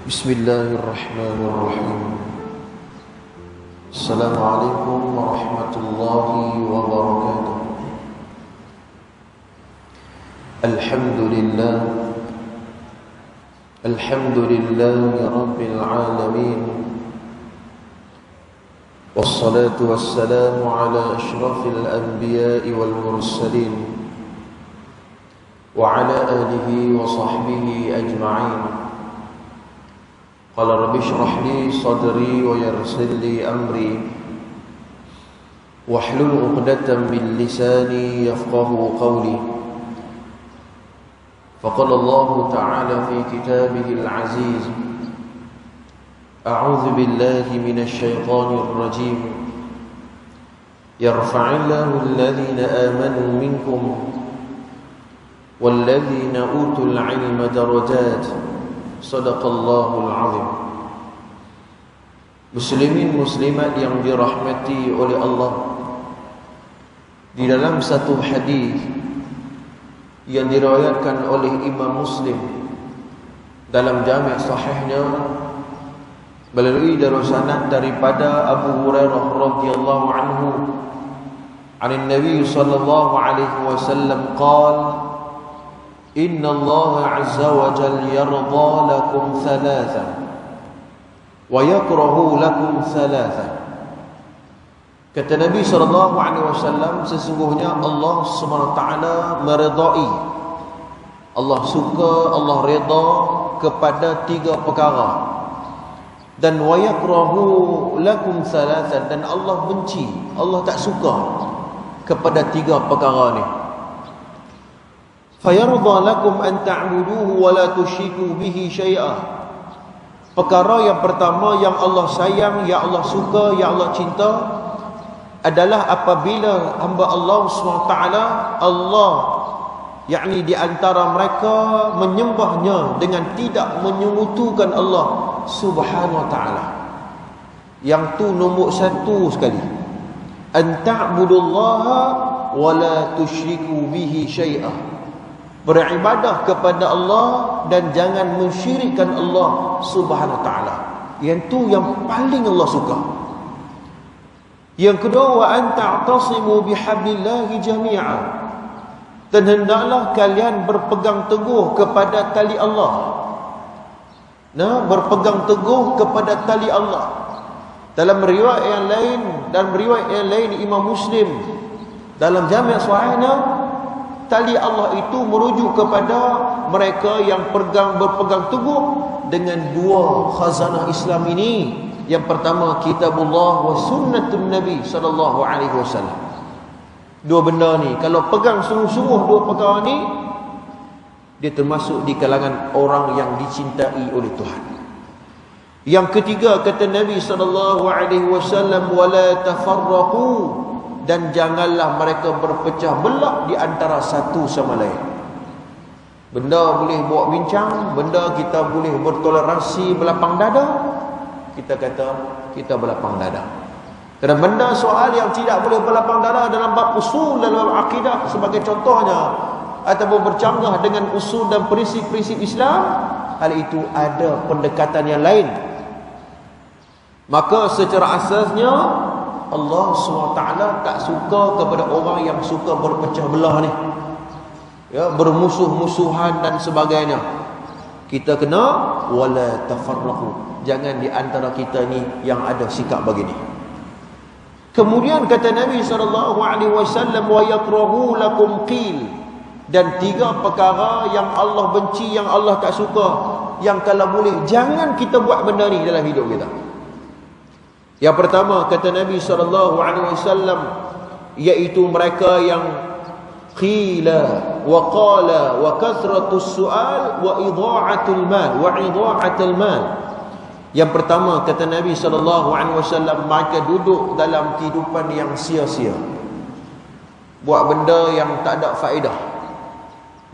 Bismillahirrahmanirrahim. Assalamualaikum warahmatullahi wabarakatuh. Alhamdulillah, alhamdulillahi rabbil alamin. Wassalatu wassalamu ala ashrafil anbiya'i wal mursalin wa ala alihi wa sahbihi ajma'in. Qala rabbi shrah li sadri wa yassir li amri wahlul 'uqdatam min lisani yafqahu qawli. Faqala Allah ta'ala fi kitabihil 'aziz, a'udzu billahi minasy syaithanir rajim. Yarfa'illahu alladhina amanu minkum walladhina utul 'ilma darajat. Sadaqallahul azim. Muslimin muslimat yang dirahmati oleh Allah, di dalam satu hadis yang diriwayatkan oleh Imam Muslim dalam jami' sahihnya melalui darus sanad daripada Abu Hurairah radhiyallahu anhu, anin Nabi sallallahu alaihi wasallam qala: Inna Allah azza wa jalla yarda lakum thalatha wa yakrahu lakum thalatha. Kata Nabi sallallahu alaihi wasallam, sesungguhnya Allah Subhanahu wa taala meridai, Allah suka, Allah redha kepada tiga perkara, dan wa yakrahu lakum thalatha, dan Allah benci, Allah tak suka kepada tiga perkara ni. Fayarda lakum an ta'buduhu wa la tusyriku bihi syai'a. Perkara yang pertama yang Allah sayang, yang Allah suka, yang Allah cinta adalah apabila hamba Allah SWT, Allah yakni di antara mereka menyembahnya dengan tidak menyekutukan Allah Subhanahu wa taala. Yang tu nombor satu sekali. An ta'budullaha wa la tusyriku bihi syai'a. Beribadah kepada Allah dan jangan mensyirikkan Allah Subhanahu wa taala. Yang tu yang paling Allah suka. Yang kedua, wa an ta'tasimu bihablillahi jami'a. Dan hendaklah kalian berpegang teguh kepada tali Allah. Nah, berpegang teguh kepada tali Allah. Dalam riwayat yang lain, dan riwayat yang lain Imam Muslim dalam jami' sahihnya, tali Allah itu merujuk kepada mereka yang berpegang teguh dengan dua khazanah Islam ini. Yang pertama, kitabullah wa sunnatun Nabi sallallahu alaihi wasallam. Dua benda ni kalau pegang sungguh-sungguh dua perkara ni, dia termasuk di kalangan orang yang dicintai oleh Tuhan. Yang ketiga, kata Nabi sallallahu alaihi wasallam, wala tafarraqu, dan janganlah mereka berpecah belah di antara satu sama lain. Benda boleh buat bincang, benda kita boleh bertoleransi berlapang dada, kita kata kita berlapang dada. Kerana benda soal yang tidak boleh berlapang dada dalam bab usul dalam akidah sebagai contohnya, ataupun bercanggah dengan usul dan prinsip-prinsip Islam, hal itu ada pendekatan yang lain. Maka secara asasnya Allah SWT tak suka kepada orang yang suka berpecah belah ni, ya, bermusuh-musuhan dan sebagainya. Kita kena wala tafarraqu, jangan di antara kita ni yang ada sikap begini. Kemudian kata Nabi SAW, wa yakrahu lakum qil, dan tiga perkara yang Allah benci, yang Allah tak suka, yang kalau boleh jangan kita buat benda ni dalam hidup kita. Yang pertama kata Nabi SAW, iaitu mereka yang qila wa qala wa kathratus su'al wa idha'atul mal. Yang pertama kata Nabi SAW, mereka duduk dalam kehidupan yang sia-sia, buat benda yang tak ada faedah,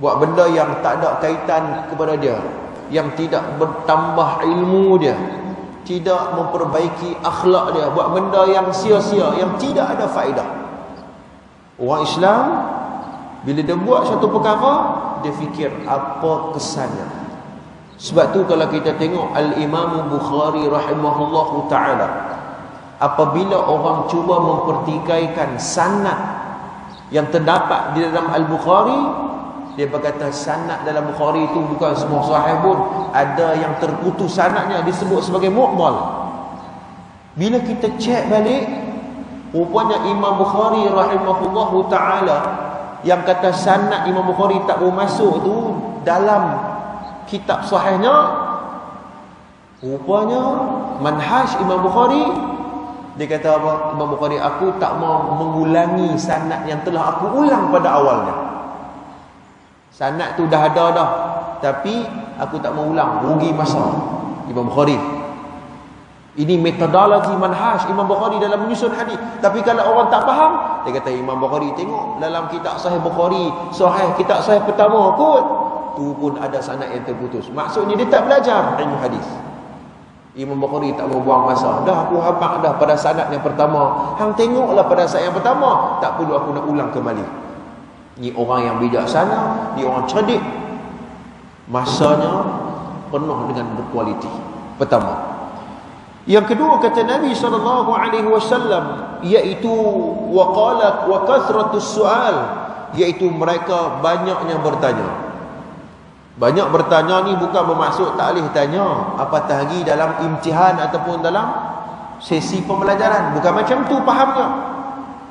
buat benda yang tak ada kaitan kepada dia, yang tidak bertambah ilmu dia, tidak memperbaiki akhlak dia, buat benda yang sia-sia, yang tidak ada faedah. Orang Islam bila dia buat satu perkara, dia fikir apa kesannya. Sebab tu kalau kita tengok Al-Imam Bukhari rahimahullahu ta'ala, apabila orang cuba mempertikaikan sanad yang terdapat di dalam Al-Bukhari, dia berkata sanad dalam Bukhari itu bukan semua sahih pun, ada yang terputus sanadnya, disebut sebagai mu'dal. Bila kita cek balik, rupanya Imam Bukhari rahimahullahu ta'ala yang kata sanad Imam Bukhari tak bermasuk tu dalam kitab sahihnya, rupanya manhaj Imam Bukhari, dia kata apa? Imam Bukhari, aku tak mau mengulangi sanad yang telah aku ulang pada awalnya. Sanad tu dah ada dah, tapi aku tak mau ulang, rugi masa. Imam Bukhari, ini metodologi manhaj Imam Bukhari dalam menyusun hadis. Tapi kalau orang tak faham, dia kata Imam Bukhari, tengok dalam kitab Sahih Bukhari, sahih kitab Sahih pertama kot, tu pun ada sanad yang terputus. Maksudnya dia tak belajar ilmu hadis. Imam Bukhari tak mau buang masa. Dah aku hafal dah pada sanad yang pertama. Hang tengoklah pada sanad yang pertama, tak perlu aku nak ulang kembali. Ni orang yang bijaksana, dia orang cerdik. Masanya penuh dengan berkualiti. Pertama. Yang kedua kata Nabi SAW, iaitu waqalat wa kathratus su'al, iaitu mereka banyaknya bertanya. Banyak bertanya ni bukan bermaksud tak boleh tanya, apatah lagi dalam imtihan ataupun dalam sesi pembelajaran. Bukan macam tu fahamnya.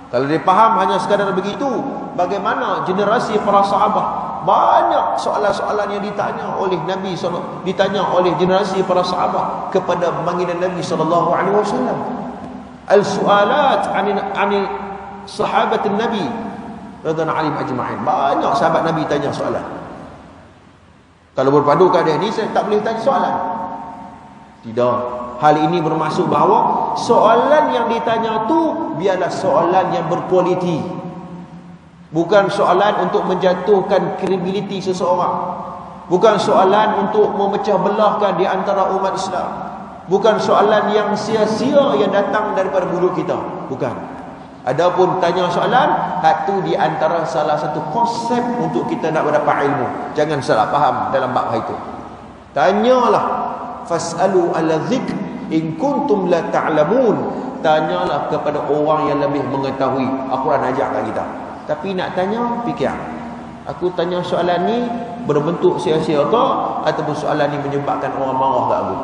Kalau dia faham hanya sekadar begitu, bagaimana generasi para sahabat, banyak soalan-soalan yang ditanya oleh Nabi SAW, ditanya oleh generasi para sahabat kepada baginda Nabi SAW. Al-su'alat anil sahabat Nabi radhiyallahu anhum ajma'in. Banyak sahabat Nabi tanya soalan. Kalau berpadu keadaan ini, saya tak boleh tanya soalan. Tidak. Hal ini bermaksud bahawa soalan yang ditanya tu biarlah soalan yang berkualiti. Bukan soalan untuk menjatuhkan kredibiliti seseorang. Bukan soalan untuk memecah belahkan di antara umat Islam. Bukan soalan yang sia-sia yang datang daripada mulut kita. Bukan. Adapun tanya soalan, itu di antara salah satu konsep untuk kita nak mendapat ilmu. Jangan salah faham dalam bab itu. Tanyalah, fasalu ala dzikr in kuntum la ta'lamun. Tanyalah kepada orang yang lebih mengetahui. Al-Quran ajak kat kita. Tapi nak tanya, fikir. Aku tanya soalan ni berbentuk sia-sia ke, ataupun soalan ni menyebabkan orang marah tak aku?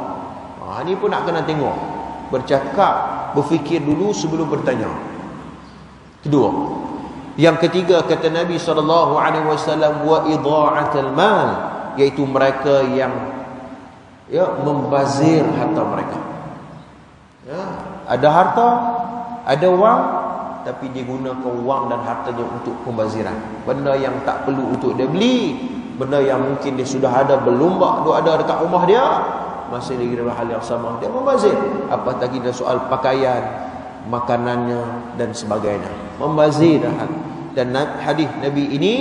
Ni pun nak kena tengok. Bercakap, berfikir dulu sebelum bertanya. Kedua. Yang ketiga kata Nabi SAW, wa idha'atul mal, iaitu mereka yang membazir harta mereka. Ada harta, ada wang, tapi dia gunakan wang dan hartanya untuk pembaziran. Benda yang tak perlu untuk dia beli, benda yang mungkin dia sudah ada berlumbak, dia ada dekat rumah dia, masih lagi dalam hal yang sama, dia membazir. Apatah lagi dalam soal pakaian, makanannya dan sebagainya, membazir. Dan hadis Nabi ini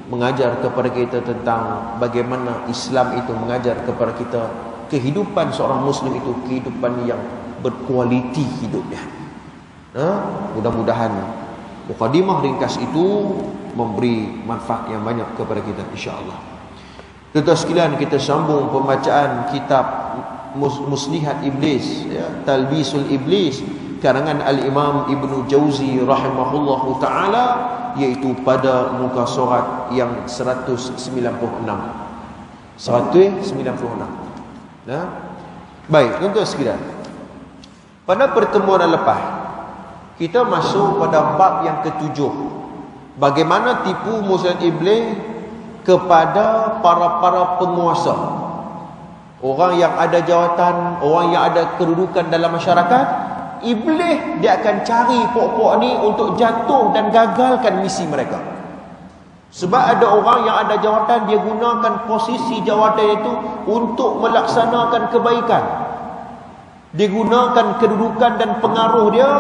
mengajar kepada kita tentang bagaimana Islam itu mengajar kepada kita kehidupan seorang Muslim itu kehidupan yang berkualiti hidupnya. Mudah-mudahan mukadimah ringkas itu memberi manfaat yang banyak kepada kita, insya-Allah. Tuan-tuan sekalian, kita sambung pembacaan kitab Muslihat Iblis, Talbisul Iblis, karangan Al-Imam Ibnu Jauzi rahimahullahu ta'ala, iaitu pada muka surat yang 196. 196. Baik, tuan-tuan sekalian, pada pertemuan lepas kita masuk pada bab yang ketujuh, bagaimana tipu muslihat iblis kepada para penguasa, orang yang ada jawatan, orang yang ada kedudukan dalam masyarakat. Iblis dia akan cari pokok ni untuk jatuh dan gagalkan misi mereka. Sebab ada orang yang ada jawatan, dia gunakan posisi jawatan itu untuk melaksanakan kebaikan. Dia gunakan kedudukan dan pengaruh dia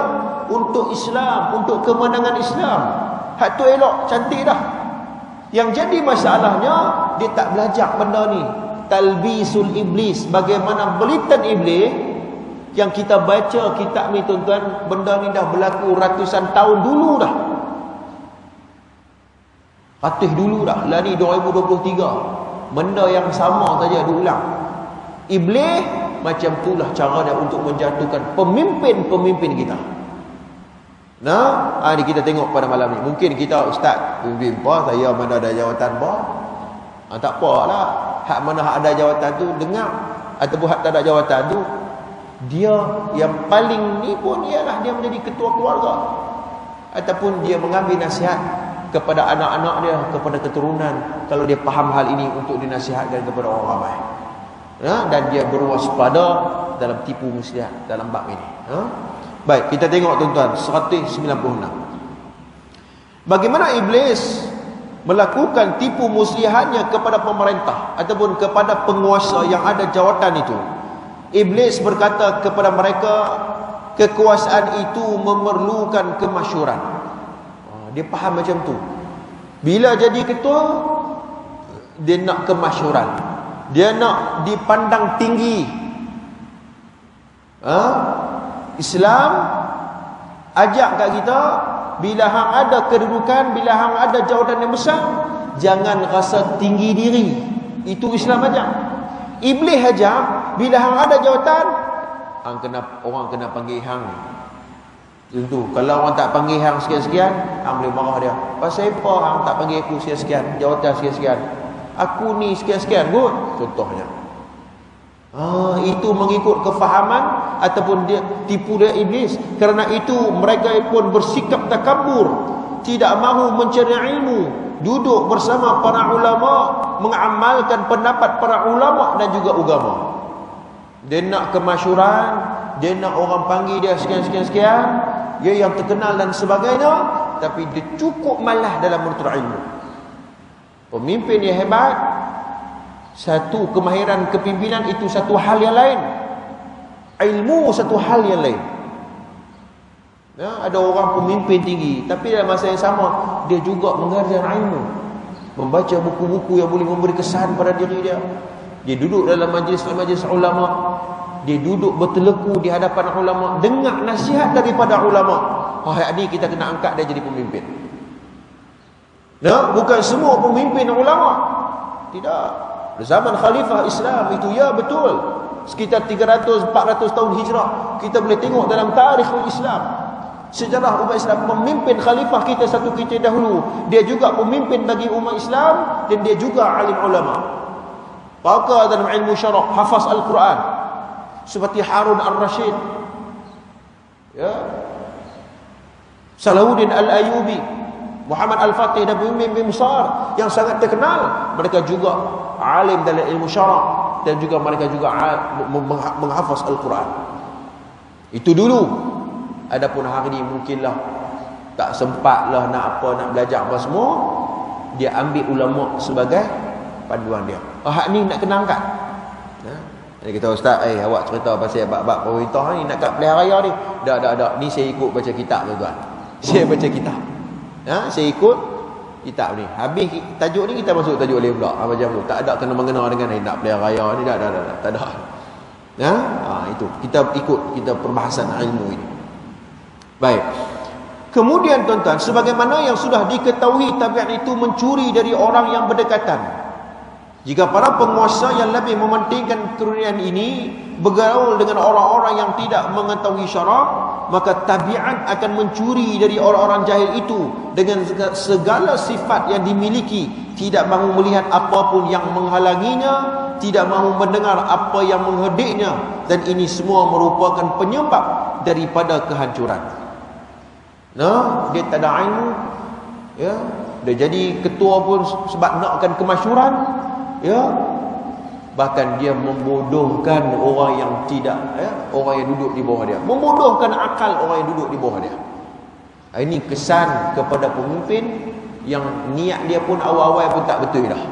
untuk Islam, untuk kemenangan Islam. Hak tu elok, cantik dah. Yang jadi masalahnya, dia tak belajar benda ni. Talbisul Iblis, bagaimana belitan iblis. Yang kita baca kitab ni tuan-tuan, benda ni dah berlaku ratusan tahun dulu dah. Ratus dulu dah. Lah ni 2023. benda yang sama saja diulang. Iblis macam itulah cara dia untuk menjatuhkan pemimpin-pemimpin kita. Nah, ni kita tengok pada malam ni. Mungkin kita ustaz, pemimpin apa, saya mana ada jawatan apa. Tak apalah. Hak mana hak ada jawatan tu dengar, ataupun hak tak ada jawatan tu, dia yang paling ni pun ialah dia menjadi ketua keluarga, ataupun dia mengambil nasihat kepada anak-anak dia, kepada keturunan, kalau dia faham hal ini untuk dinasihatkan kepada orang ramai. Dan dia berwaspada dalam tipu muslihat dalam bab ini. Baik, kita tengok tuan-tuan 196. Bagaimana iblis melakukan tipu muslihatnya kepada pemerintah ataupun kepada penguasa yang ada jawatan itu. Iblis berkata kepada mereka, kekuasaan itu memerlukan kemasyhuran. Dia faham macam tu. Bila jadi ketua, dia nak kemasyhuran. Dia nak dipandang tinggi. Islam ajak kat kita, bila hang ada kedudukan, bila hang ada jawatan yang besar, jangan rasa tinggi diri. Itu Islam ajak. Iblis ajak, bila hang ada jawatan, orang kena panggil hang. Tentu, kalau orang tak panggil hang sekian-sekian, hang boleh marah dia. Pasal apa hang tak panggil aku sekian-sekian, jawatan sekian-sekian? Aku ni sekian-sekian kot, contohnya. Itu mengikut kefahaman ataupun dia tipu dia iblis. Kerana itu mereka pun bersikap takabur, tidak mahu mencari ilmu, duduk bersama para ulama, mengamalkan pendapat para ulama dan juga agama. Dia nak kemasyhuran, dia nak orang panggil dia sekian-sekian, dia yang terkenal dan sebagainya, tapi dia cukup malah dalam menuntut ilmu. Pemimpin yang hebat, satu kemahiran kepimpinan itu satu hal yang lain, ilmu satu hal yang lain. Ada orang pemimpin tinggi, tapi dalam masa yang sama dia juga mengajar ilmu, membaca buku-buku yang boleh memberi kesan pada diri dia. Dia duduk dalam majlis-majlis ulama, dia duduk berteleku di hadapan ulama, dengar nasihat daripada ulama. Hari ini kita kena angkat dia jadi pemimpin. Bukan semua pemimpin ulama. Tidak. Zaman khalifah Islam itu, ya betul, sekitar 300-400 tahun hijrah, kita boleh tengok dalam tarikh Islam, sejarah umat Islam, pemimpin khalifah kita satu kita dahulu, dia juga pemimpin bagi umat Islam, dan dia juga alim ulama, pakar dalam ilmu syarah, hafaz Al-Quran, seperti Harun Ar-Rashid, Salahuddin Al-Ayubi, Muhammad Al-Fatih, dan pemimpin besar yang sangat terkenal. Mereka juga alim dalam ilmu syarah, dan juga mereka juga menghafaz Al-Quran. Itu dulu. Adapun hari ini mungkinlah tak sempatlah nak belajar apa semua, dia ambil ulama sebagai panduan dia. Hak ni nak kena angkat. Jadi kita, ustaz, awak cerita pasal bab-bab pemerintah ni nak kat pilihan raya ni. Dak. Ni saya ikut baca kitab, tuan-tuan. Saya baca kitab. Saya ikut kitab ni. Habis tajuk ni kita masuk tajuk lain pula. Macam tu. Tak ada kena-mengena dengan nak pilihan raya ni. Tak ada. Itu. Kita ikut kita perbahasan ilmu ini. Baik. Kemudian tuan-tuan, sebagaimana yang sudah diketahui tabiat itu mencuri dari orang yang berdekatan. Jika para penguasa yang lebih mementingkan kerunian ini bergaul dengan orang-orang yang tidak mengetahui syarak, maka tabiat akan mencuri dari orang-orang jahil itu dengan segala sifat yang dimiliki, tidak mahu melihat apapun yang menghalanginya, tidak mahu mendengar apa yang menghediknya, dan ini semua merupakan penyebab daripada kehancuran. Dia tak ada ilmu, dia jadi ketua pun sebab nakkan kemasyhuran, bahkan dia membodohkan orang yang tidak, orang yang duduk di bawah dia, membodohkan akal orang yang duduk di bawah dia. Ini kesan kepada pemimpin yang niat dia pun awal-awal pun tak betul dah.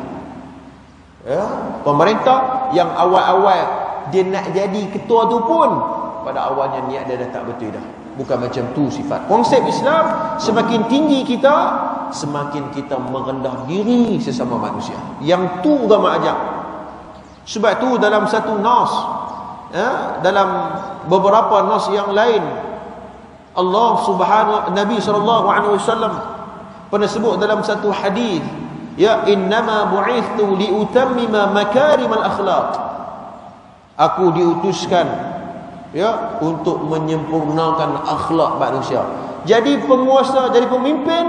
Pemerintah yang awal-awal dia nak jadi ketua tu pun pada awalnya niat dia dah tak betul dah. Bukan macam tu sifat. Konsep Islam, semakin tinggi kita, semakin kita merendah diri sesama manusia. Yang tu agama ajak. Sebab tu dalam satu nas, dalam beberapa nas yang lain, Nabi SAW pernah sebut dalam satu hadis, ya innama bu'ithtu liutammima makarimal akhlaq. Aku diutuskan ya untuk menyempurnakan akhlak manusia. Jadi penguasa, jadi pemimpin,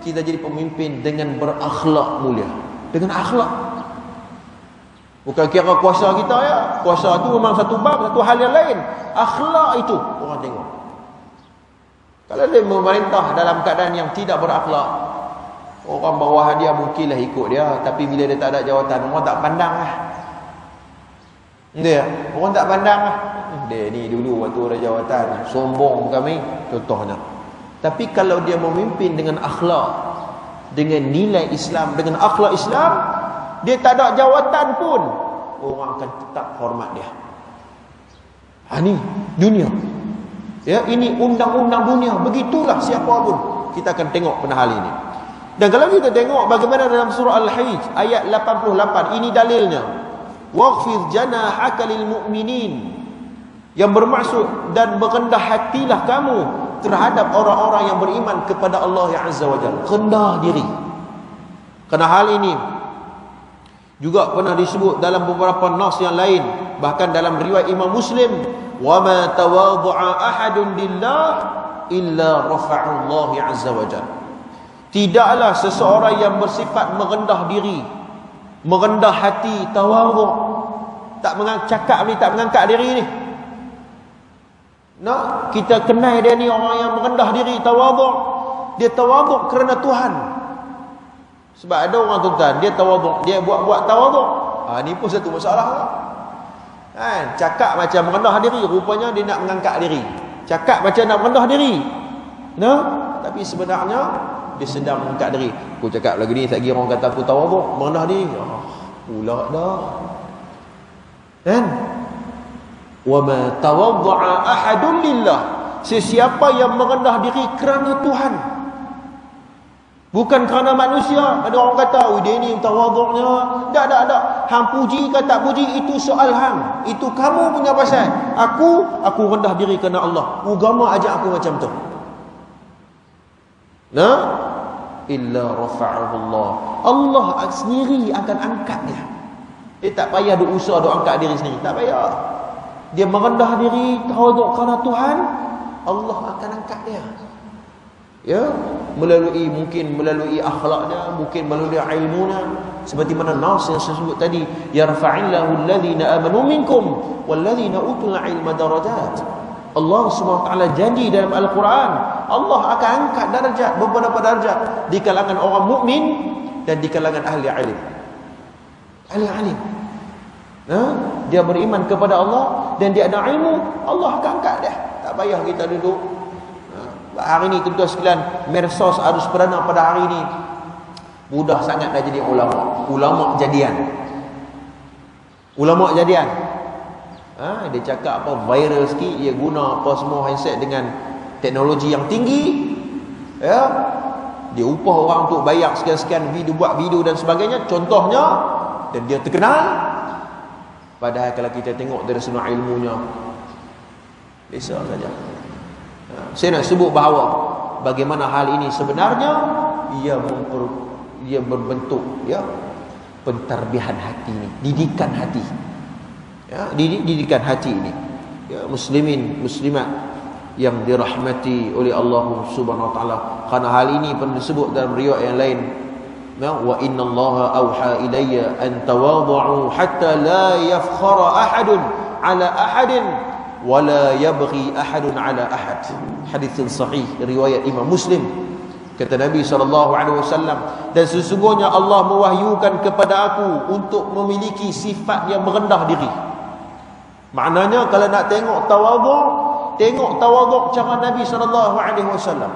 kita jadi pemimpin dengan berakhlak mulia, dengan akhlak. Bukan kira kuasa kita ya, kuasa tu memang satu bab, satu hal yang lain. Akhlak itu orang tengok. Kalau dia memerintah dalam keadaan yang tidak berakhlak, orang bawah dia mungkinlah ikut dia, tapi bila dia tak ada jawatan, orang tak pandang lah. Dia, orang tak pandang lah. Dia ni dulu waktu ada jawatan, sombong kami, contohnya. Tapi kalau dia memimpin dengan akhlak, dengan nilai Islam, dengan akhlak Islam, dia tak ada jawatan pun, orang akan tetap hormat dia. Ini dunia. Ya, ini undang-undang dunia. Begitulah siapa pun. Kita akan tengok pada hal ini. Dan kalau kita tengok bagaimana dalam surah Al-Hajj ayat 88, ini dalilnya. Waghfir janahaka lil mu'minin. Yang bermaksud, dan berendah hatilah kamu terhadap orang-orang yang beriman kepada Allah Azza wa Jalla. Rendah diri. Kerana hal ini juga pernah disebut dalam beberapa nas yang lain, bahkan dalam riwayat Imam Muslim, wa ma tawadhu'a ahadun lillah illa rafa'u Allah Azza wa Jalla. Tidaklah seseorang yang bersifat merendah diri, merendah hati, tawadhu', tak cakap ni, tak mengangkat diri ni. Nah, kita kenal dia ni orang yang merendah diri, tawadhu'. Dia tawadhu' kerana Tuhan. Sebab ada orang tuan, dia tawadhu', dia buat tawadhu'. Ni pun satu masalah lah. Cakap macam merendah diri, rupanya dia nak mengangkat diri. Cakap macam nak merendah diri. Nah, tapi sebenarnya dia sedang mengangkat diri. Aku cakap lagi ni, tak kira orang kata aku tawadhu', merendah diri. Pula dah. Kan? Wa ma tawadda'a ahadun lillah. Sesiapa yang merendah diri kerana Tuhan, bukan kerana manusia. Ada orang kata, "Oh, dia ni tawadhu'nya." Tak. Hang puji ke tak puji, itu soal hang. Itu kamu punya pasal. Aku rendah diri kerana Allah. Agama ajak aku macam tu. Nah, illa rafa'ahu Allah. Allah sendiri akan angkat dia. Dia tak payah duk usaha duk angkat diri sendiri, tak payah. Dia merendah diri, tawaduk kerana Tuhan, Allah akan angkat dia. Ya, mungkin melalui akhlaknya, mungkin melalui ilmunya, seperti mana nas yang saya sebut tadi, yarfa'illahu alladhina amanu minkum walladhina utul ilma darajat. Allah SWT janji dalam Al-Quran, Allah akan angkat darjat, beberapa darjat di kalangan orang mukmin dan di kalangan ahli ilmu. Ahli ilmu, dia beriman kepada Allah dan dia ada ilmu, Allah akan angkat dia. Tak payah kita duduk. Hari ni tuan-tuan sekalian, medsos arus perdana pada hari ni mudah sangat dah jadi ulama jadian. Dia cakap apa viral sikit, dia guna apa semua handset dengan teknologi yang tinggi, ya, dia upah orang untuk bayar sekian-sekian video, buat video dan sebagainya, contohnya, dan dia terkenal. Padahal kalau kita tengok dari sudut ilmunya, biasa saja. Saya nak sebut bahawa bagaimana hal ini sebenarnya ia berbentuk, ya, pentarbihan hati ini, didikan hati, ya, didikan hati ini, ya, muslimin muslimat yang dirahmati oleh Allah Subhanahu wa taala. Karena hal ini pernah disebut dalam riwayat yang lain, wa inna Allaha auha ilayya an tawadhu hatta la yafkhara ahadun ala ahadin wala yabghi ahadun ala ahad. Hadis sahih riwayat Imam Muslim. Kata Nabi SAW, dan sesungguhnya Allah mewahyukan kepada aku untuk memiliki sifat yang merendah diri. Maknanya kalau nak tengok tawadhu' cara Nabi SAW.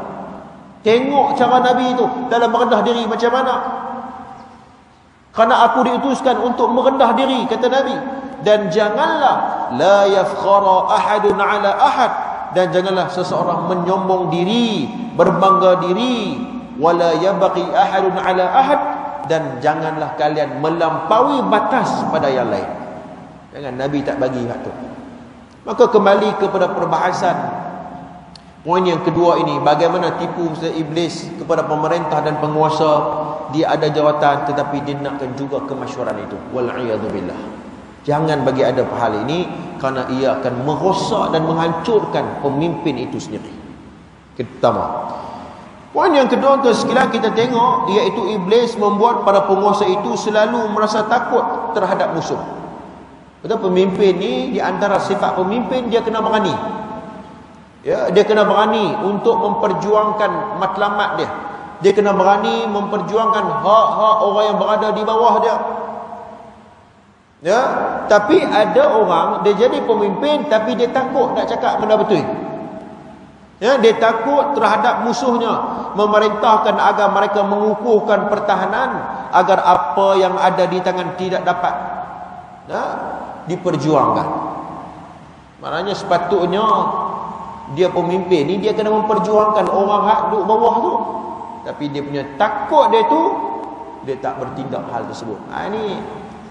Tengok cara Nabi itu dalam merendah diri macam mana. Kerana aku diutuskan untuk merendah diri, kata Nabi. Dan janganlah la yafkhara ahadun ala ahad, dan janganlah seseorang menyombong diri, berbangga diri, wala yabqi ahadun ala ahad, dan janganlah kalian melampaui batas pada yang lain. Jangan, Nabi tak bagi hak tu. Maka kembali kepada perbahasan poin yang kedua ini, bagaimana tipu iblis kepada pemerintah dan penguasa dia ada jawatan tetapi dia nakkan juga kemasyhuran itu. Wal'iyadzubillah. Jangan bagi ada hal ini, kerana ia akan merosak dan menghancurkan pemimpin itu sendiri. Pertama. Poin yang kedua tu sekalian kita tengok, iaitu iblis membuat para penguasa itu selalu merasa takut terhadap musuh. Betul, pemimpin ni di antara sifat pemimpin, dia kena berani. Ya, dia kena berani untuk memperjuangkan matlamat dia. Dia kena berani memperjuangkan hak-hak orang yang berada di bawah dia. Ya, tapi ada orang dia jadi pemimpin tapi dia takut nak cakap benda betul. Ya, dia takut terhadap musuhnya, memerintahkan agar mereka mengukuhkan pertahanan agar apa yang ada di tangan tidak dapat diperjuangkan. Maknanya sepatutnya dia pemimpin ni dia kena memperjuangkan orang hak duduk bawah tu. Tapi dia punya takut dia tu, dia tak bertindak hal tersebut. Ini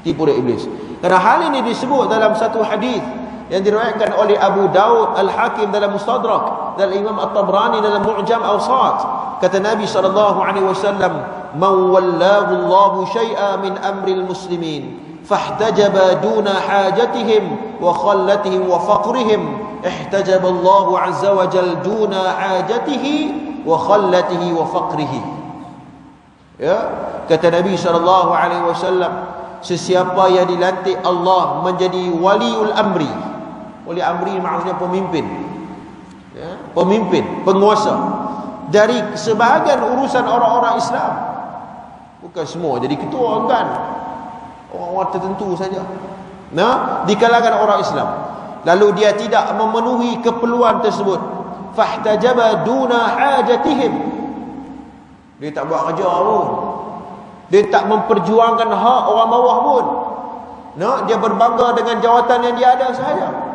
tipu daya iblis. Kerana hal ini disebut dalam satu hadis yang diriwayatkan oleh Abu Daud, Al-Hakim dalam Mustadrak, dan Imam At-Tabrani dalam Mu'jam Awsat. Kata Nabi SAW, "Man wallahu Allahu syai'a min amril muslimin fahtajaba duna hajatihim wa khallatihim wa faqrihim, ihtajaba Allahu azza wa jal duna hajatihi wa khallatihi wa faqrihi." Ya, kata Nabi SAW, sesiapa yang dilantik Allah menjadi waliul amri. Wali amri maksudnya pemimpin. Ya, pemimpin, penguasa dari sebahagian urusan orang-orang Islam. Bukan semua jadi ketua, kan? Orang-orang tertentu saja. Nah, di kalangan orang Islam. Lalu dia tidak memenuhi keperluan tersebut. Fahtajaba duna hajatihim. Dia tak buat kerja pun. Dia tak memperjuangkan hak orang bawah pun. Nah, dia berbangga dengan jawatan yang dia ada sahaja.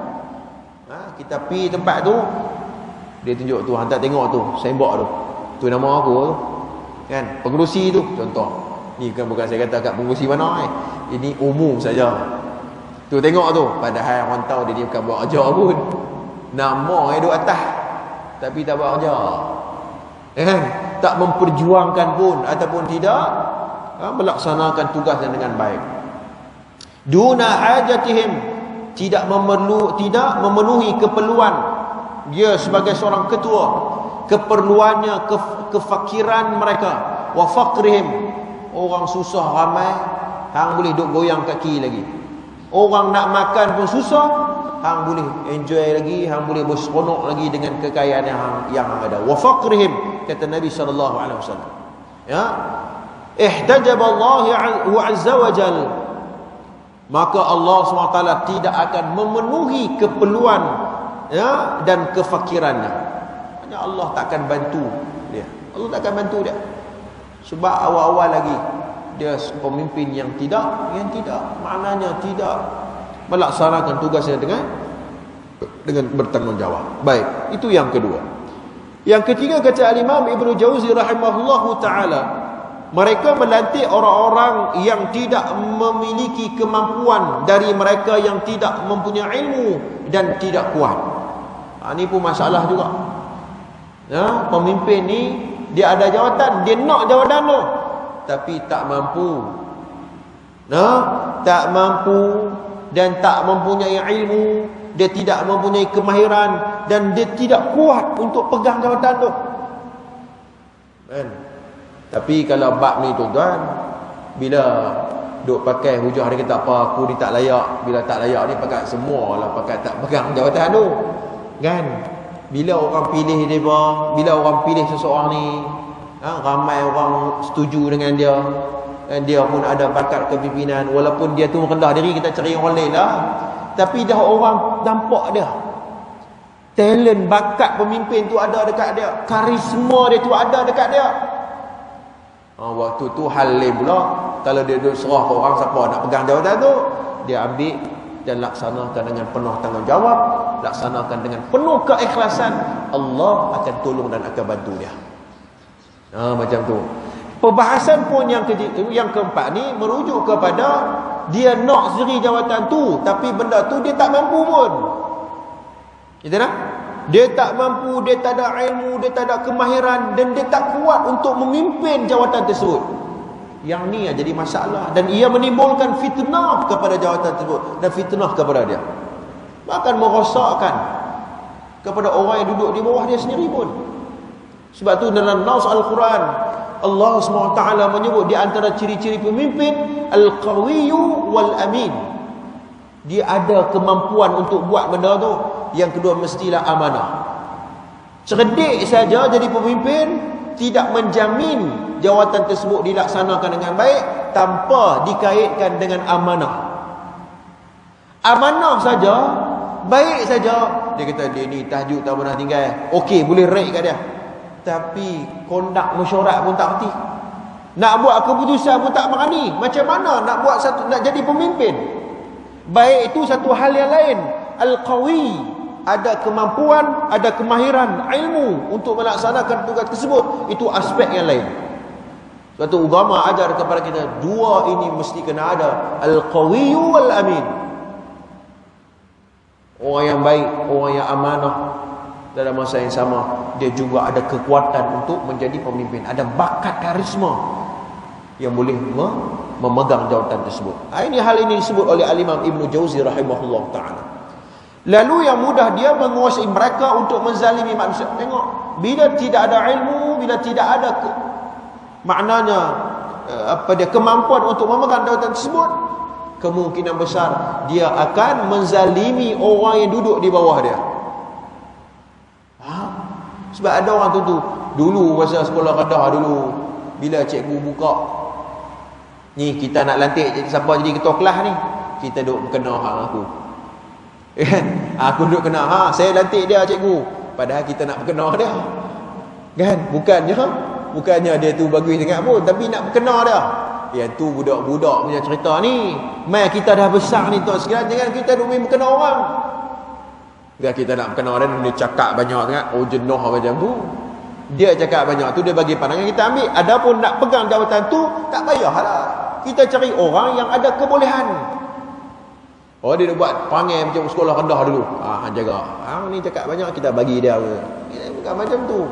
Kita pergi tempat tu, dia tunjuk tu, hantar tengok tu, sembok tu. Tu nama aku tu. Kan? Pengerusi tu, contoh. Ni kan bukan saya kata kat pengerusi mana ini umum saja. Tu tengok tu, padahal orang tahu dia bukan buat kerja pun. Nama dia duduk atas tapi tak buat kerja. Kan? Tak memperjuangkan pun ataupun tidak melaksanakan tugasnya dengan baik. Duna hajatihim, tidak memenuhi keperluan dia sebagai seorang ketua, keperluannya, kefakiran mereka. Wa faqrihim, orang susah ramai, hang boleh duk goyang kaki lagi. Orang nak makan pun susah, hang boleh enjoy lagi, hang boleh berseronok lagi dengan kekayaan yang ada. Wa faqrihim, kata Nabi SAW. Ya, ihtajaba Allah azza wa jalla, maka Allah SWT tidak akan memenuhi keperluan dan kefakirannya. Hanya Allah tak akan bantu dia. Allah tak akan bantu dia. Sebab awal-awal lagi dia pemimpin yang tidak maknanya tidak melaksanakan tugasnya dengan bertanggungjawab. Baik, itu yang kedua. Yang ketiga, kata Al-Imam Ibnu Jauzi rahimahullahu taala, mereka melantik orang-orang yang tidak memiliki kemampuan dari mereka yang tidak mempunyai ilmu dan tidak kuat. Ini pun masalah juga. Ya, pemimpin ni dia ada jawatan, dia nak jawatan tu, tapi tak mampu. Tak mampu dan tak mempunyai ilmu, dia tidak mempunyai kemahiran dan dia tidak kuat untuk pegang jawatan tu. Kan? Tapi kalau bab ni tuan-tuan, bila duk pakai hujah dia kata apa, aku ni tak layak. Bila tak layak ni pakai semualah, pakai tak pegang jawatan tu. Kan? Bila orang pilih dia, bila orang pilih seseorang ni, ramai orang setuju dengan dia. Dia pun ada bakat kepimpinan, walaupun dia tu rendah diri, kita cari orang lain lah. Tapi dah orang nampak dia. Talent, bakat pemimpin tu ada dekat dia. Karisma dia tu ada dekat dia. Waktu tu hal lain pula. Kalau dia duduk serah ke orang siapa nak pegang jawatan tu, dia ambil dan laksanakan dengan penuh tanggungjawab, laksanakan dengan penuh keikhlasan, Allah akan tolong dan akan bantu dia. Macam tu. Perbahasan pun yang keempat ni merujuk kepada dia nak sendiri jawatan tu, tapi benda tu dia tak mampu pun. Gitu tak? Dia tak mampu, dia tak ada ilmu, dia tak ada kemahiran, dan dia tak kuat untuk memimpin jawatan tersebut. Yang ni yang jadi masalah, dan ia menimbulkan fitnah kepada jawatan tersebut dan fitnah kepada dia, bahkan merosakkan kepada orang yang duduk di bawah dia sendiri pun. Sebab tu dalam nas Al-Quran, Allah SWT menyebut di antara ciri-ciri pemimpin, Al-Qawiyyu Wal-Amin. Dia ada kemampuan untuk buat benda tu. Yang kedua, mestilah amanah. Cerdik saja jadi pemimpin tidak menjamin jawatan tersebut dilaksanakan dengan baik tanpa dikaitkan dengan amanah. Amanah saja, baik saja, dia kata dia ni tahajud tak pernah tinggal, okey, boleh rate kat dia. Tapi kondak mesyuarat pun tak erti, nak buat keputusan pun tak berani. Macam mana nak buat satu, nak jadi pemimpin? Baik itu satu hal yang lain. Al-Qawi ada kemampuan, ada kemahiran ilmu untuk melaksanakan tugas tersebut, itu aspek yang lain. Sebab tu agama ajar kepada kita, dua ini mesti kena ada, Al-Qawiyyu Wal-Amin. Orang yang baik, orang yang amanah, dalam masa yang sama dia juga ada kekuatan untuk menjadi pemimpin, ada bakat karisma yang boleh memegang jawatan tersebut. Ini hal ini disebut oleh Al-Imam Ibn Jauzi rahimahullah ta'ala. Lalu yang mudah dia menguasai mereka untuk menzalimi manusia. Tengok, bila tidak ada ilmu, bila tidak ada maknanya dia kemampuan untuk memegang jawatan tersebut, kemungkinan besar dia akan menzalimi orang yang duduk di bawah dia. Sebab ada orang tu dulu masa sekolah Kedah dulu, bila cikgu buka ni, kita nak lantik siapa jadi ketua kelas ni, kita duduk berkenal hak aku. Aku duduk kena, saya lantik dia cikgu, padahal kita nak berkenal dia. Kan? Bukannya dia tu bagus sangat pun, tapi nak berkenal dia. Yang tu budak-budak punya cerita ni. Mai kita dah besar ni tuan sekalian, jangan kita duk main berkenal orang. Dia kita nak berkenal dia cakap banyak sangat, jenuh macam tu. Dia cakap banyak tu, dia bagi pandangan, kita ambil. Adapun nak pegang jawatan tu, tak payahlah. Kita cari orang yang ada kebolehan. Dia buat panggil macam sekolah rendah dulu. Jaga. Ni cakap banyak, kita bagi dia. Bukan macam tu.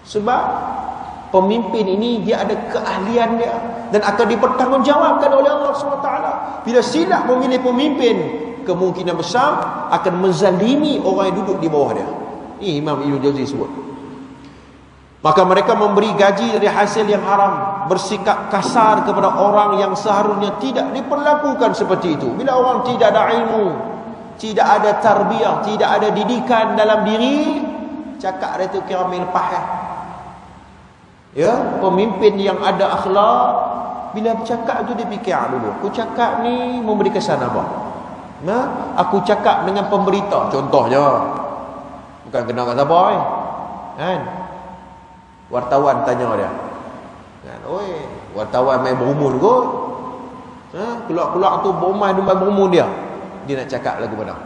Sebab pemimpin ini dia ada keahlian dia dan akan dipertanggungjawabkan oleh Allah SWT. Bila silap memilih pemimpin, kemungkinan besar akan menzalimi orang yang duduk di bawah dia. Ini Imam Ibn Jauzi sebut. Maka mereka memberi gaji dari hasil yang haram, bersikap kasar kepada orang yang seharusnya tidak diperlakukan seperti itu. Bila orang tidak ada ilmu, tidak ada tarbiyah, tidak ada didikan dalam diri, cakap dia tu kira main pahal. Ya, pemimpin yang ada akhlak, bila bercakap tu dia fikir dulu, aku cakap ni memberi kesan apa? Aku cakap dengan pemberita contohnya, bukan kenal kat siapa kan? Wartawan tanya dia kan, wartawan main berumun kot, keluar-keluar tu berumun dia nak cakap lagu mana?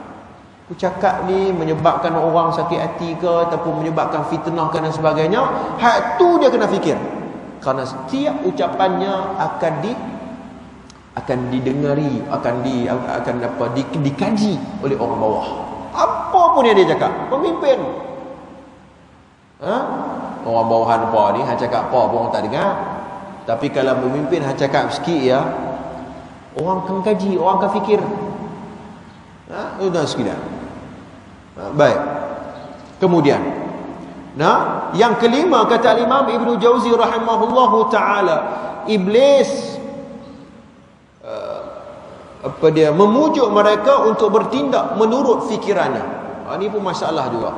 Aku cakap ni menyebabkan orang sakit hati ke, ataupun menyebabkan fitnah ke dan sebagainya. Hak tu dia kena fikir, kerana setiap ucapannya akan didengari, akan dikaji oleh orang bawah. Apa pun yang dia cakap, pemimpin. Orang bawahan apa ni, hang cakap apa pun orang tak dengar. Tapi kalau pemimpin hang cakap sikit ya, orang akan kaji, orang akan fikir. Itu dah sekitar. Baik. Kemudian, yang kelima kata Imam Ibn Jauzi rahimahullahu taala, iblis dia memujuk mereka untuk bertindak menurut fikirannya. Ini pun masalah juga.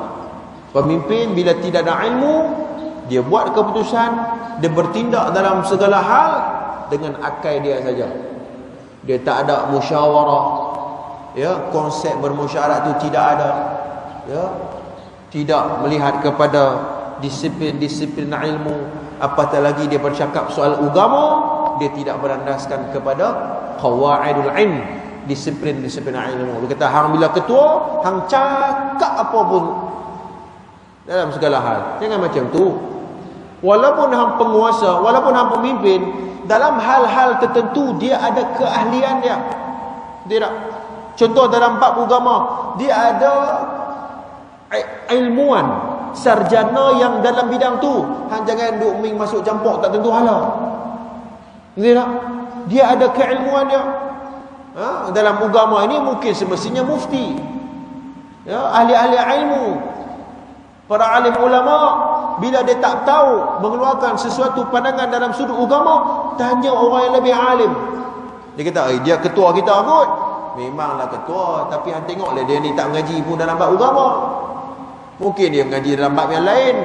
Pemimpin bila tidak ada ilmu, dia buat keputusan, dia bertindak dalam segala hal dengan akal dia saja. Dia tak ada musyawarah, ya, konsep bermusyawarah itu tidak ada, ya, tidak melihat kepada disiplin ilmu. Apatah lagi dia bercakap soal agama, dia tidak berandaskan kepada qawaidul ilm, disiplin ilmu. Dia kata hang bila ketua, hang cakap apa pun dalam segala hal, jangan macam tu. Walaupun hang penguasa, walaupun hang pemimpin, dalam hal-hal tertentu dia ada keahlian dia. Dia tak. Contoh dalam bab agama, dia ada ilmuwan, sarjana yang dalam bidang tu. Hang jangan duk masuk campur tak tentu hala. Dia ada keilmuan dia. Dalam agama ini mungkin semestinya mufti, ahli-ahli ilmu, para alim ulama. Bila dia tak tahu mengeluarkan sesuatu pandangan dalam sudut agama, tanya orang yang lebih alim. Dia kata, dia ketua kita kot. Memanglah ketua, tapi hang tengoklah dia ni tak mengaji pun dalam bab agama. Mungkin dia mengaji dalam bab yang lain.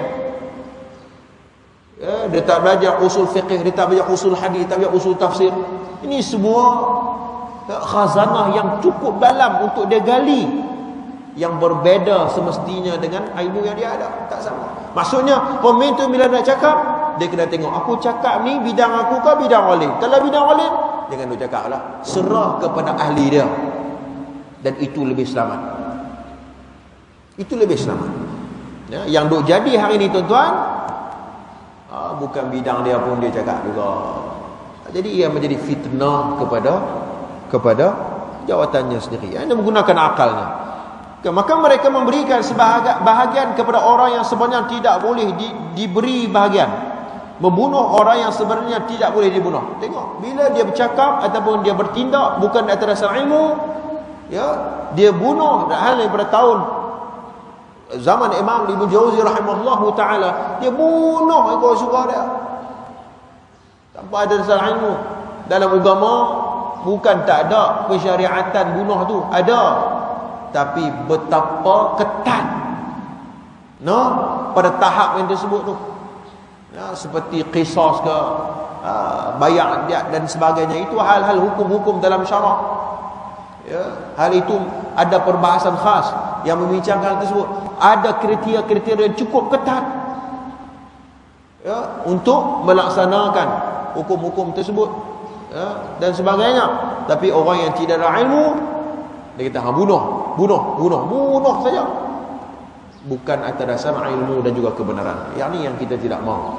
Dia tak belajar usul fiqh, dia tak belajar usul hadis, tak belajar usul tafsir. Ini semua khazanah yang cukup dalam untuk dia gali, yang berbeza semestinya dengan ilmu yang dia ada. Tak sama. Maksudnya pemimpin tu bila nak cakap, dia kena tengok aku cakap ni bidang aku ke bidang alim. Kalau bidang alim, jangan dia cakap lah, serah kepada ahli dia. Dan itu lebih selamat. Itu lebih selamat. Yang duk jadi hari ni tuan-tuan, bukan bidang dia pun dia cakap juga. Jadi ia menjadi fitnah kepada jawatannya sendiri. Dia menggunakan akalnya. Maka mereka memberikan bahagian kepada orang yang sebenarnya tidak boleh diberi bahagian. Membunuh orang yang sebenarnya tidak boleh dibunuh. Tengok, bila dia bercakap ataupun dia bertindak bukan atas dasar ilmu, dia bunuh. Hal daripada tahun zaman Imam Ibn Jauzi rahimahullahu taala, dia bunuh ekor syurga dia tanpa ada dasar ilmu. Dalam agama bukan tak ada pensyariatan bunuh tu, ada, tapi betapa ketat pada tahap yang disebut tu, seperti qisas ke, bayar dan sebagainya. Itu hal-hal hukum-hukum dalam syarak. Hal itu ada perbahasan khas yang membincangkan hal tersebut. Ada kriteria-kriteria yang cukup ketat untuk melaksanakan hukum-hukum tersebut, dan sebagainya. Tapi orang yang tidak ada ilmu, dia kata bunuh saja, bukan atas dasar ilmu dan juga kebenaran. Yang ni yang kita tidak mahu.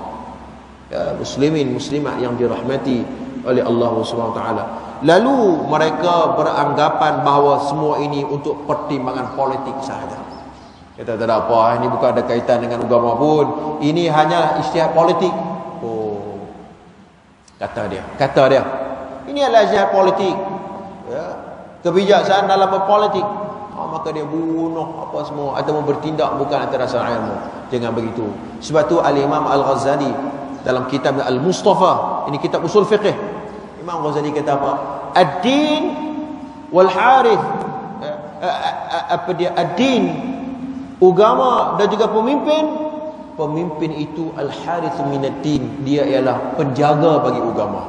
Muslimin muslimat yang dirahmati oleh Allah Subhanahu Wa Taala. Lalu mereka beranggapan bahawa semua ini untuk pertimbangan politik sahaja. Kata tak ada apa, ini bukan ada kaitan dengan agama pun, ini hanya ijtihad politik. Kata dia ini adalah ijtihad politik, kebijaksanaan dalam berpolitik. Maka dia bunuh apa semua atau bertindak bukan atas dasar ilmu. Jangan begitu. Sebab tu Al-Imam Al-Ghazali dalam kitab Al-Mustafa, ini kitab usul fiqh, Imam Ghazali kata apa? Ad-din wal harith, ad-din, agama dan juga pemimpin itu al-harith minad-din, dia ialah penjaga bagi agama.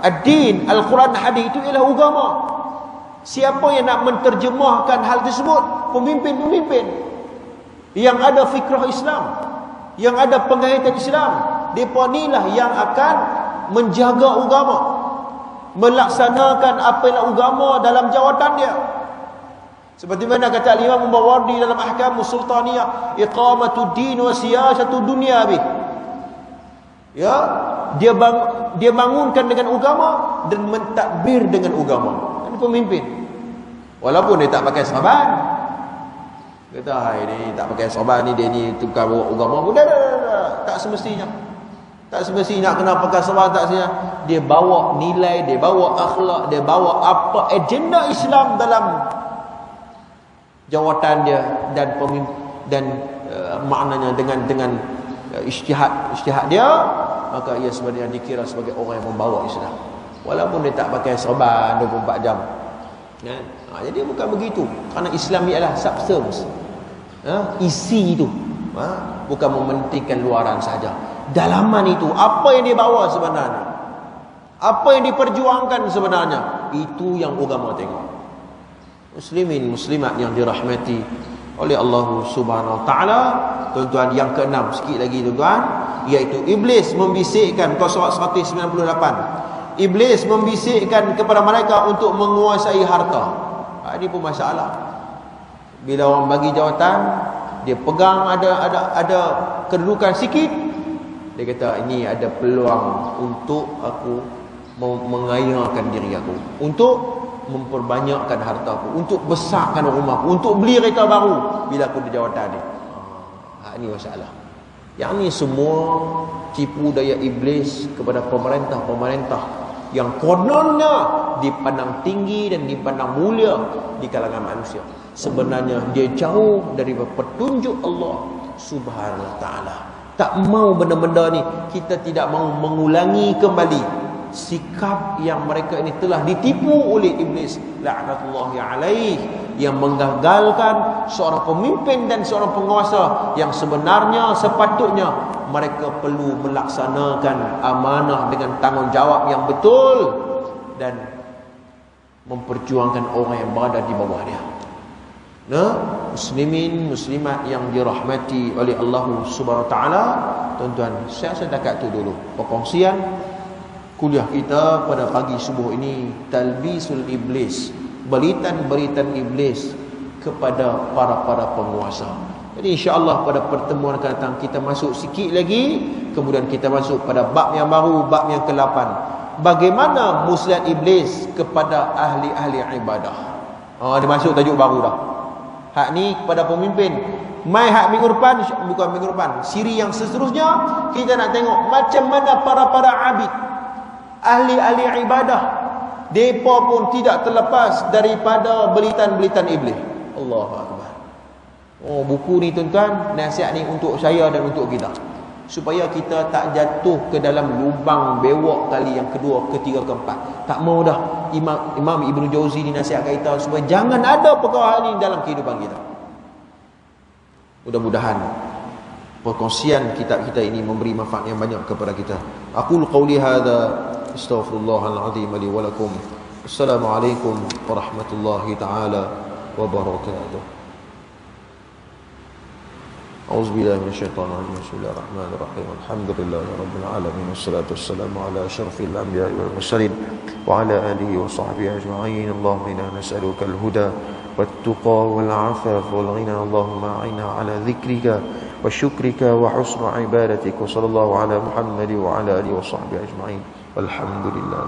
Ad-din, Al-Quran, hadis itu ialah agama. Siapa yang nak menterjemahkan hal tersebut? Pemimpin-pemimpin yang ada fikrah Islam, yang ada pengahitan Islam. Mereka inilah yang akan menjaga agama, melaksanakan apa yang agama dalam jawatan dia. Seperti mana kata Imam Mawardi dalam Ahkam Sultaniyah, iqamatud din wa siyasatud dunya bih. Dia bangunkan dengan agama dan mentadbir dengan agama. Ini pemimpin. Walaupun dia tak pakai serban. Kata, hai ni tak pakai serban ni, dia ni tukar bawa agama. Tak semestinya. Tak semestinya nak kena pakai serban, tak semestinya. Dia bawa nilai, dia bawa akhlak, dia bawa apa agenda Islam dalam jawatan dia dan maknanya dengan ijtihad dia, maka ia sebenarnya dikira sebagai orang yang membawa Islam walaupun dia tak pakai serban 24 jam. Jadi bukan begitu, kerana Islam ni adalah substance, isi itu, bukan mementingkan luaran saja. Dalaman itu, apa yang dia bawa sebenarnya, apa yang diperjuangkan sebenarnya, itu yang agama tengok. Muslimin muslimat yang dirahmati oleh Allah Subhanahu Wa Taala. Tuan-tuan, yang keenam sikit lagi tuan-tuan, iaitu iblis membisikkan, surat 198. Iblis membisikkan kepada mereka untuk menguasai harta. Ini pun masalah. Bila orang bagi jawatan, dia pegang ada kedudukan sikit, dia kata ini ada peluang untuk aku mengayakan diri aku, untuk memperbanyakkan hartaku, untuk besarkan rumahku, untuk beli kereta baru bila aku ada jawatan ni. Ini masalah. Yang ni semua tipu daya iblis kepada pemerintah-pemerintah yang kononnya dipandang tinggi dan dipandang mulia di kalangan manusia. Sebenarnya dia jauh dari petunjuk Allah Subhanahu wa taala. Tak mau benda-benda ni, kita tidak mau mengulangi kembali sikap yang mereka ini telah ditipu oleh iblis la'natullahi alaih, yang menggagalkan seorang pemimpin dan seorang penguasa yang sebenarnya sepatutnya mereka perlu melaksanakan amanah dengan tanggungjawab yang betul dan memperjuangkan orang yang berada di bawah dia. Muslimin muslimat yang dirahmati oleh Allah Subhanahu wa taala, tuan-tuan, saya setakat tu dulu perkongsian kuliah kita pada pagi subuh ini, talbisul iblis, beritan-beritan iblis kepada para penguasa. Jadi insya-Allah pada pertemuan akan datang kita masuk sikit lagi, kemudian kita masuk pada bab yang baru, bab yang ke-8. Bagaimana muslihat iblis kepada ahli-ahli ibadah. Dia masuk tajuk baru dah. Hak ni kepada pemimpin. Mai hak minggu depan, bukan minggu depan, siri yang seterusnya kita nak tengok macam mana para abid, ahli-ahli ibadah, depa pun tidak terlepas daripada belitan-belitan iblis. Allahu akbar. Buku ni tuan-tuan, nasihat ni untuk saya dan untuk kita, supaya kita tak jatuh ke dalam lubang bewok kali yang kedua, ketiga, keempat. Tak mau dah. Imam Ibn Jauzi ni nasihatkan kita supaya jangan ada perkara ini dalam kehidupan kita. Mudah-mudahan perkongsian kitab kita ini memberi manfaat yang banyak kepada kita. Aqulu qawli hadza, astaghfirullahal azim li wa lakum. Assalamualaikum warahmatullahi taala wabarakatuh. أعوذ بالله من الشيطان الرجيم. بسم الله الرحمن الرحيم. الحمد لله رب العالمين، والصلاة والسلام على أشرف الأنبياء والمرسلين وعلى آله وصحبه أجمعين. اللهم إنا نسألك الهدى والتقى والعفاف والغنى. اللهم أعنا على ذكرك وشكرك وحسن عبادتك. وصلى الله على محمد وعلى آله وصحبه أجمعين. والحمد لله.